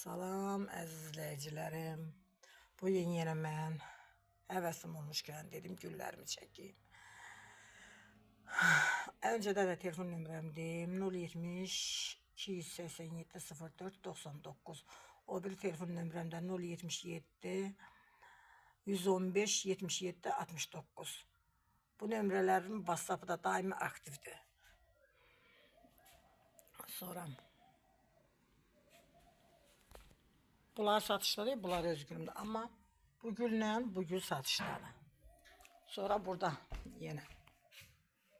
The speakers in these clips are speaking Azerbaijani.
Salam əziz izləyicilərim. Bu gün yenə mən həvəsim olmuşkən dedim güllərimi çəkeyim. Öncədə də telefon nömrəm deyim 070 287 04 99. O bir telefon nömrəmdə 077 115 77 69. Bu nömrələrin WhatsApp'ı da daimi aktifdir. Sonra bunlar satışda değil, bunlar öz gülümdə. Amma bu güllə bu gül satışdadır. Sonra burada yenə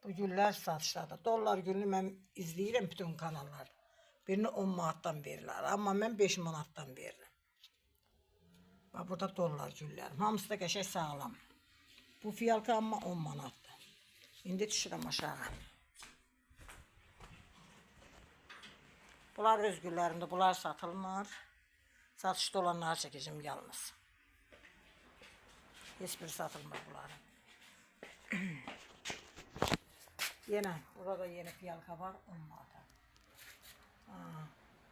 bu güllər satışdadır. Dollar gülünü mən izləyirəm bütün kanallar. Birini 10 manatdan verirlər. Amma mən 5 manatdan verirəm. Bax burada dollar güllərim. Hamısı da qəşəng sağlam. Bu fiyalka amma 10 manatdır. İndi düşürəm aşağı. Bunlar öz güllərimdir. Bunlar satılmır. Satışda olanları çəkəcəm yalnız. Heç bir satılmır bunların. Yenə burada yeni fiyalka var 10 manata.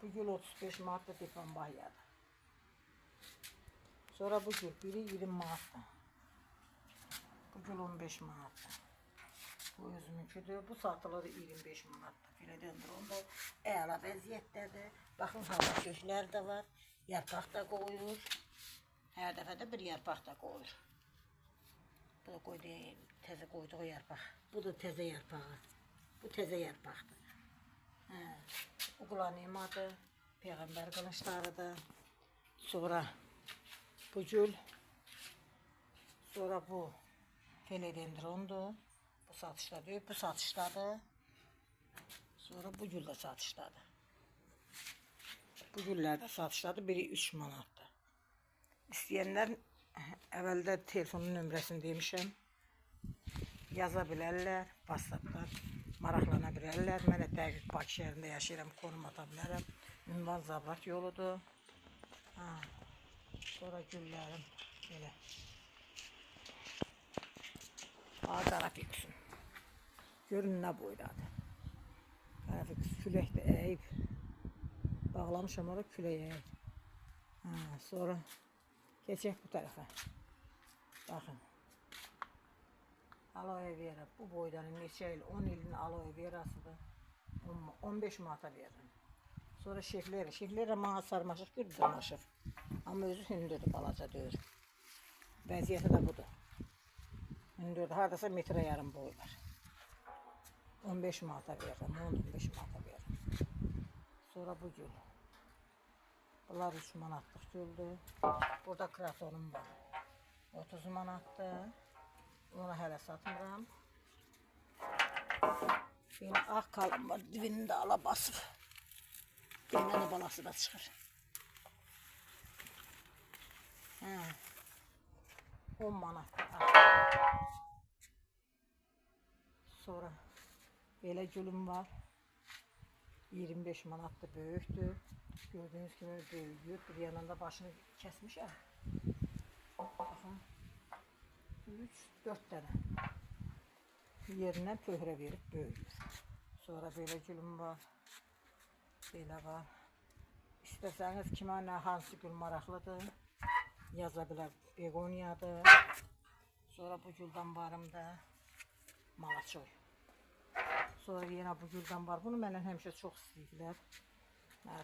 Bu gül 35 manatda Difan Bahyadır. Sonra bu gül biri 20 manatdır. Bu gül 15 manatdır. Bu özümünküdür. Bu satılır 25 manatdır. Filadendron da əla vəziyyətdədir. Baxın hala köklər də var. Yarpaq da qoyur. Hər dəfə də bir yarpaq da qoyur. Bu da təzə qoyduğu yarpaq. Bu da təzə yarpağı. Bu təzə yarpaqdır. Bu qulanemadır. Peyğəmbər qılınclarıdır. Sonra bu gül. Sonra bu filadendrondur. Bu satışdadır. Bu satışdadır. Sonra bu gül də satışdadır. Bu güllər də satışdadır. Biri 3 manatdır. İstəyənlər əvvəldə telefonun nömrəsini demişəm. Yaza bilərlər. WhatsApp'dan maraqlana bilərlər. Mən də dəqiq Bakı şəhərində yaşayıram. Konum ata bilərəm. Ünvan Zabrat yoludur. Sonra güllərim belə. Qarafiqsin. Görün nə boydadır. Qarafiqs küləkdə əyib. Bağlamışam orada küləyə. Sonra keçək bu tərəfə. Baxın. Aloe vera bu boydanın neçə il? 10 ilin aloe verasıdır. 15 manata veririm. Sonra şeflera. Şeflera mənə sarmaşıq bir dırmaşıq. Amma özü hündürdür, balaca deyir. Vəziyyəti də budur. Hündürdür. Haradasa metrə yarım boyu var. 15 manata veririm. 15 manata veririm. Sonra bu gül. Bunlar 3 manatlıq güldür. Burada kratonum var. 30 manatdır. Onu hələ satmıram. Yine ağ kalım var. Dibini də ala basıb. Yine də balası da çıxır. 10 manatdır. Sonra belə gülüm var. 25 manatdır, böyükdür. Gördüğünüz gibi büyüyor. Bir yanında başını kesmişəm. Baxın. 3-4 dənə. Yerinə pöhrə verib böyüyür. Sonra belə gülüm var. Belə var. İstəsəniz kimə nə hansı gül maraqlıdır yaza bilər. Begoniyadır. Sonra bu güldən varım da malaçoy. Sonra yenə bu güldən var. Bunu məndən həmişə çox istəyirlər.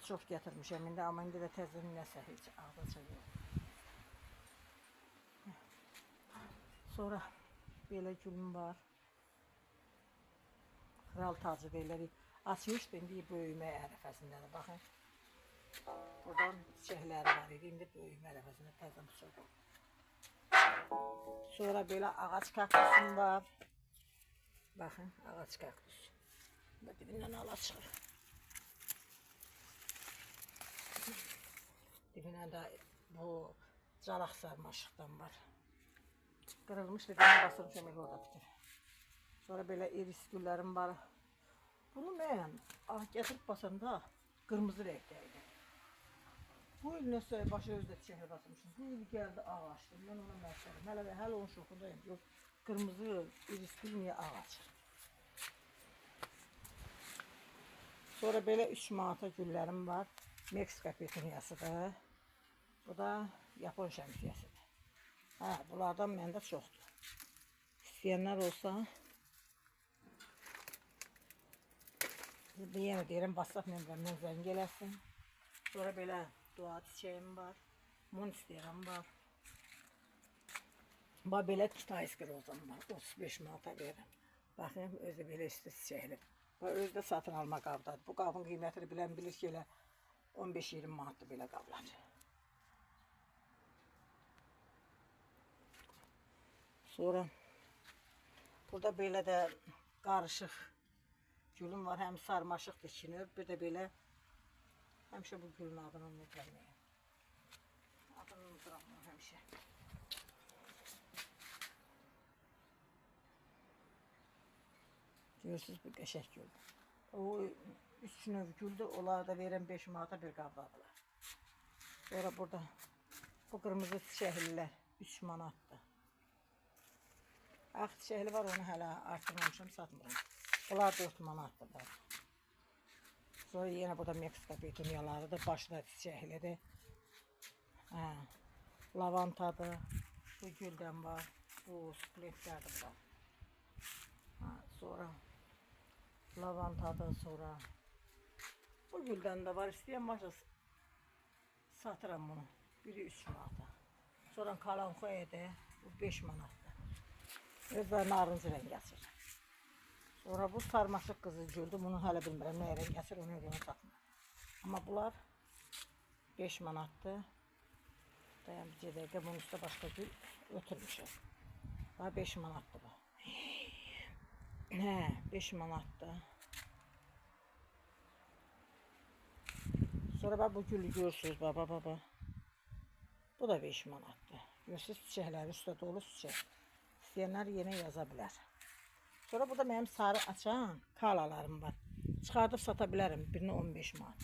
Çox gətirmişəm indi, amma indi də təzədən nəsə heç ağdaca yox. Sonra belə gülüm var. Kral tacı deyirlər. Açmışdı, indi böyümə ərəfəsindədir. Baxın. Buradan çiçəkləri var idi, indi böyümə ərəfəsində təzəm çıxır. Sonra belə ağac kaktusum var. Baxın, ağac kaktus. Dibindən ala çıxır. Dibinə də bu calaq sarmaşıqdan var. Qırılmış dibinə basırmışam, elə orada bitir. Sonra belə iris güllərim var. Bunu mən gətirib basanda qırmızı rəngdəydi. Bu il nəsə başı özdə çiçəklə basmışım. Bu il gəldi ağ açdı. Mən ona məşərim. Hələ onun şokundayım. Yox, qırmızı iris gül niyə ağ açır? Sonra belə 3 manata güllərim var. Meksika petunyasıdır. Bu da Yapon şəmsiyəsidir. Hə, bunlardan məndə çoxdur. İstəyənlər olsa, yenə deyirəm, WhatsApp nömrəmdən zəng eləsin. Sonra belə dua çiçəyim var, monsteram var. Belə kitayski rozam var, 35 manata verirəm. Baxın, özü belə üstü çiçəkli. Özü də satın alma qabdadır. Bu qabın qiymətini bilən bilir ki, elə 15-20 manatdır belə qablar. Sonra burada belə də qarışıq gülüm var, həm sarmaşıq dikinir, bir də belə həmişə bu gülün adını unuturam. Adını unuturam həmişə. Görürsünüz, bu qəşək güldür. O 3 növ güldür, onları da verəm 5 manata bir qabdadılar. Sonra burada bu qırmızı çiçəklilər 3 manatdır. Ağ çiçəkli var, onu hələ artırmamışam, satmıram. Bunlar 4 manatdır. Sonra yenə burada Meksika petunyalarıdır, başına çiçəklidir. Lavantadır, bu güldən var, bu splitlərdir var. Sonra lavantadır, sonra bu güldən də var, istəyən varsa satıram bunu, biri 3 manata. Sonra kalanxoyadır, bu 5 manatdır. Özləri narıncı rəng açır. Sonra bu sarmaşıq qızıl güldür, bunu hələ bilmirəm nə rəng açır, onu öyrənə satmıram. Amma bunlar 5 manatdır. Dayan bir dəqiqə, bunun üstə başqa gül ötürmüşəm. Daha 5 manatdır bu. Hə, 5 manatdır. Sonra bu gülü görürsünüz, baba. Bu da 5 manatdır. Görürsünüz, çiçəkləri üstə dolu çiçək. İstəyənlər yenə yaza bilər. Sonra burada mənim sarı açan kalalarım var. Çıxardıb sata bilərəm, birini 15 manat.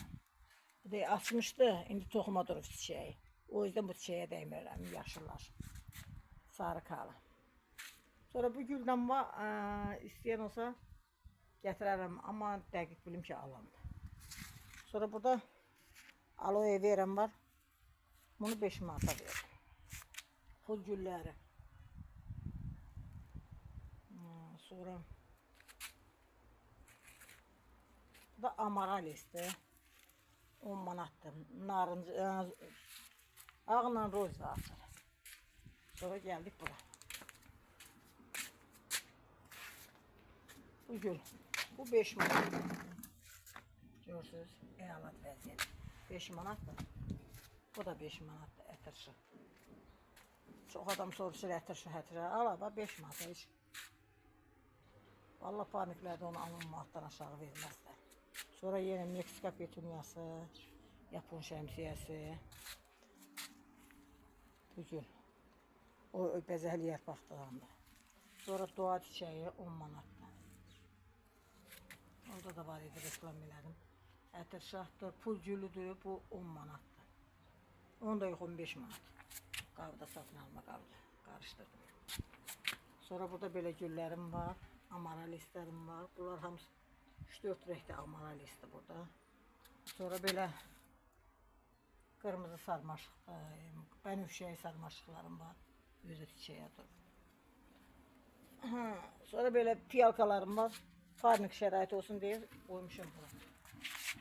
Bu da açmışdı, indi toxuma durub çiçəyi. O yüzden bu çiçəyə dəymirəm, yaşıllaşıb. Sarı kala. Sonra bu güldən var, istəyən olsa gətirərəm, amma dəqiq bilim ki, alamdır. Sonra burada aloe verəm var, bunu 5 manata verirəm. Pul gülləri. Sonra bu da amaralisdir, 10 manatdır. Narıncı, ağla roza açır. Sonra gəldik bura. Bu gül, bu 5 manat. Görürsünüz, əlat vəziyyət. 5 manatdır. Bu da 5 manatdır, ətirşi. Çox adam soruşur ətirşi hətirə. Ala, 5 manat heç. Vallahi paniklərdə onu 10 manatdan aşağı verməzlər. Sonra yenə Meksika petunyası, Yapon şəmsiyəsi. Bu gül. O bəzəkli yarpaqlarında. Sonra dua çiçəyi 10 manatdır. Orada da var idi, reklam elədim. Ətirşahdır, pul gülüdür, bu 10 manatdır. Onu da yox, 15 manat. Qabda satın alma qabda, qarışdırdım. Sonra burada belə güllərim var, amaralistlərim var. Bunlar hamısı 3-4 rəngdə amaralistdir burada. Sonra belə qırmızı sarmaşıqdır, bənövşəyi sarmaşıqlarım var. Özü çiçəyə durur. Sonra belə piyalkalarım var. Parnik şərait olsun deyə qoymuşum bura.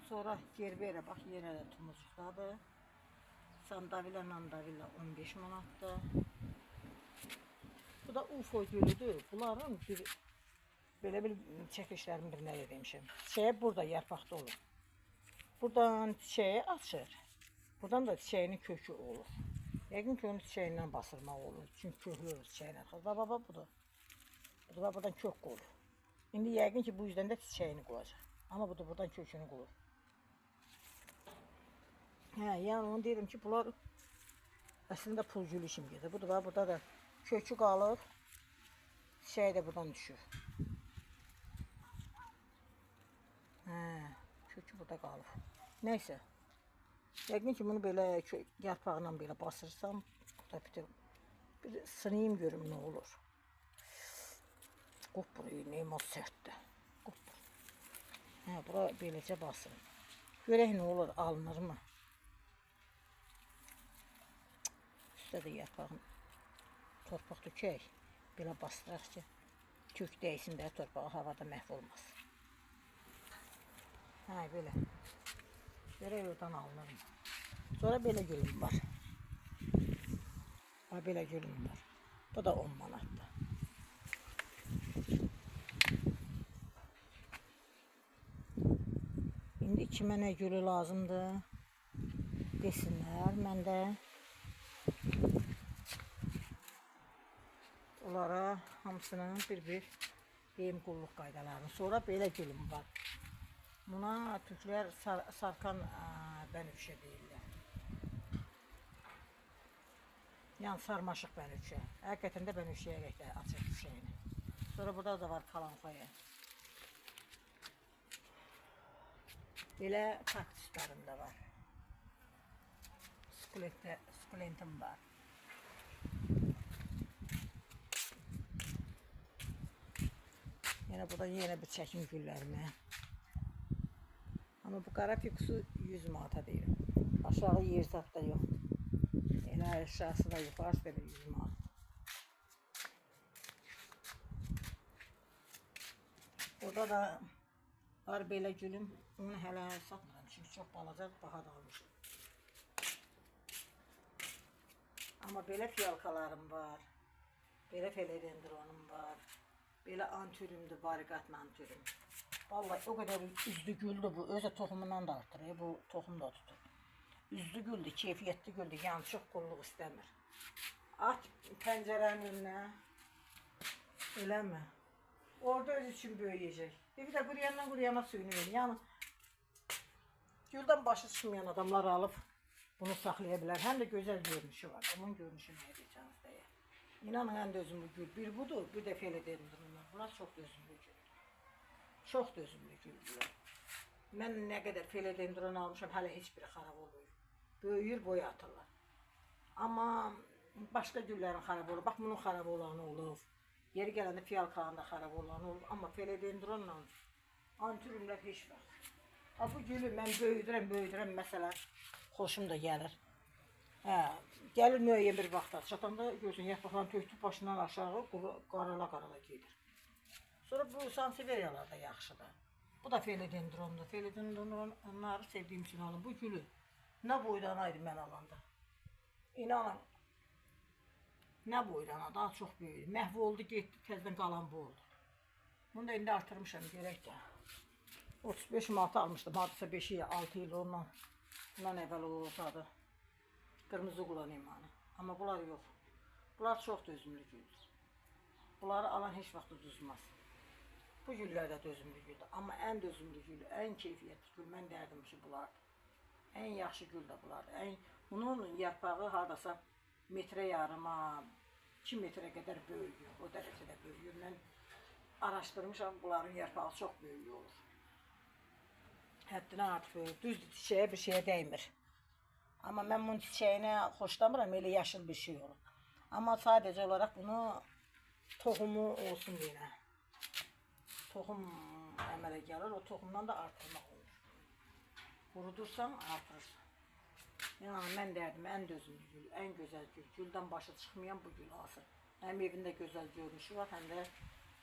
Sonra gerbera, bax, yenə də tumucukdadır. Sandavila, nandavila 15 manatdır. Bu da UFO gülüdür. Bunların belə bir çəkilişlərin birinə demişim. Çiçəyi burada yarpaqda olur. Buradan çiçəyi açır. Buradan da çiçəyinin kökü olur. Yəqin ki, onu çiçəyindən basırmaq olur. Çünki köklü olur çiçəyindən. Baba, budur. Budur, buradan kök qoyur. İndi yəqin ki, bu yüzden də çiçəyini qoyacaq. Amma bu da buradan kökünü qoyur. Yəni onu deyirəm ki, bunlar əslində pul gülü kimi gedir. Budur, burada da kökü qalır. Çiçəyi də buradan düşür. Kökü burada qalır. Neyse. Yəqin ki, bunu belə yarpağından belə basırsam, bir sınayım görüm nə olur. Qopur, neyim o sərtdir. Qopur. Bura beləcə basırım. Görək nə olur, alınır mı? Üstə də yarpağın torpaq dökək. Belə bastıraq ki, kök dəysin də torpağı havada məhv olmaz. Hə, belə. Belə yoldan alınır. Sonra belə gülüm var. Ha, belə gülüm var. Bu da 10 manatdır. İndi kimə nə gülü lazımdır desinlər. Mən də onlara hamısının bir deyim qulluq qaydalarını. Sonra belə gülüm var. Buna türklər sarkan bənövşə deyirlər. Yəni sarmaşıq bənövşə. Həqiqətən də bənövşəyə rəqdə açıq düşəyini. Sonra burada da var kalanfaya. Belə kaktuslarım da var. Sukulentim var. Yine burada yine bir çəkim güllərimi. Ama bu qara fikusu 100 manata deyirəm. Aşağı yer zat da yox. Elə aşağısı da yuxarısı da 100 manat. Burada da var belə gülüm. Onu hələ satmıram çünki çox balaca, baha da almışım. Amma belə fiyalkalarım var. Belə felodendronum var. Belə antürümdür, bariqatlı antürüm. Vallahi o kadar üzlü güldü bu. Özü tohumundan da artırıyor. Bu tohum da tutur. Üzlü güldü, keyfiyetli güldü. Yani çok kulluk istemiyor. At pencerenin önüne. Öyle mi? Orada öz için büyüyecek. Bir de kuruyana suyunu verin. Yani gülden başı çıkmayan adamlar alıp bunu saklayabilir. Hem de güzel görünüşü var. Onun görünüşünü ne diyeceğiniz diye. İnanın en dözümlü gül. Bir budur, bir de felodendronlar. Bunlar çok dözümlü gül. Çok dözümlü güldülər. Mən nə qədər felodendron almışam, hələ heç biri xarab olmuyor. Böyüyür, boya atırlar. Amma başqa güllərin xarab olur. Bax, bunun xarab olanı olur. Yeri gələndə fiyalkanın da xarab olanı olur. Amma felodendronla antürümlər heç vaxt. Ha, bu gülü mən böyüdürəm, məsələn, xoşum da gəlir. Hə, gəlir müəyyən bir vaxtda. Çatanda görürsən, yarpaqlarını tökdü, başından aşağı qarala gedir. Sonra bu sanseveriyalar da yaxşıdır. Bu da felodendrondur. Felodendronları sevdiğim için alın. Bu gülü ne boydan aydı mən alanda. İnanın, ne boydan daha çok büyüdü. Məhv oldu, getdi, tezdən qalan bu oldu. Bunu da indi artırmışam, görək də. 35 manat almışdım. Hardasa 5-6 il ondan əvvəl olsaydı. Qırmızı kullanayım hani. Amma bunlar yox. Bunlar çox dözümlü güldür. Bunları alan heç vaxt uduzmaz. Bu güllər də dözümlü güldür. Amma ən dözümlü gül, ən keyfiyyətli gül, mən dərdim ki, bulardır. Ən yaxşı gül də bulardır. Bunun yarpağı hardasa metrə yarıma, 2 metrə qədər böyüyür. O dərəcədə böyüyür. Mən araşdırmışam, bunların yarpağı çox böyük olur. Həddindən artıq böyüyür. Düzdür, çiçəyə bir şeyə dəymir. Amma mən bunun çiçəyinə xoşlamıram, elə yaşıl bir şey olur. Amma sadəcə olaraq bunu tohumu olsun deyinə. Tohum əmələ gəlir, o tohumdan da artırmaq olur. Qurudursan, artırırsan. Yəni, mən dərdim, ən dözümlü gül, ən gözəl gül, güldən başı çıxmayan bu gül alsın. Həm evində gözəl görünüşü var, həm də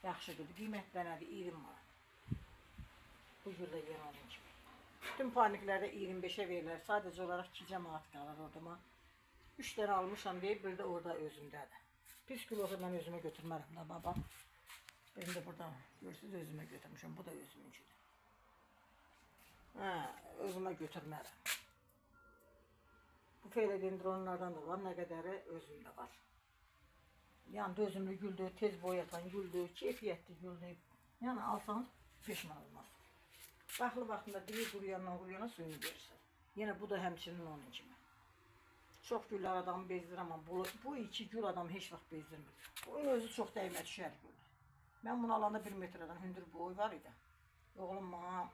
yaxşı gül. Qiymətləridir, 20 manat. Bu gül də yenə onun kimi. Bütün paniklərdə 25'e verirlər, sadəcə olaraq 2 manat qalır orada. 3 dənə almışam deyib, bir də orada özümdədir. Pis gül olsa mən özümə götürmərəm da, baba. Benim de burada görürsünüz özüme götürmüşüm. Bu da özümünküdür. Özüme götürmərəm. Bu felodendronlardan da var. Nə qədəri özümdə var. Yəni dözümlü güldür, tez boyatan güldür, keyfiyyətli güldür. Yəni alsanız peşman olmazsınız. Baxlı vaxtında diri quruyana suyunu verirsən. Yenə bu da həmçinin onun kimi. Çox güllər adamı bezdirir, amma bu iki gül adamı heç vaxt bezdirmir. Bunun özü çox dəymə düşər gül. Ben bunu alanda 1 metreden hündür boy var idi. Oğlum bana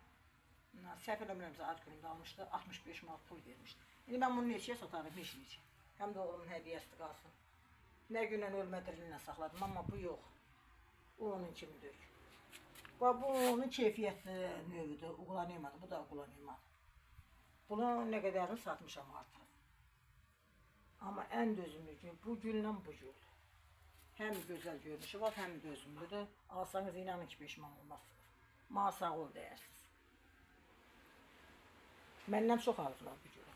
səhv eləmirəmsə ad günümdə almışdı, 65 manat pul vermişdi. İndi mən bunu neçəyə satarım, heç neçə. Həm də oğlumun hədiyyəsi qalsın. Nə gündən ölmə dirilinə saxladım, amma bu yox. O onun kimi deyil. Bu onun keyfiyyətli növüdür, uğulanıyamadı, bu da uğulanıyamadı. Bunu nə qədərini satmışam artıq. Amma ən dözümlü gül bu gülla bu gül. Həm gözəl görünüşü var, həm dözümlüdür. Alsanız inanın ki, peşman olmazsınız. Mənə sağ ol deyərsiniz. Məndən çox aldılar bu gülü.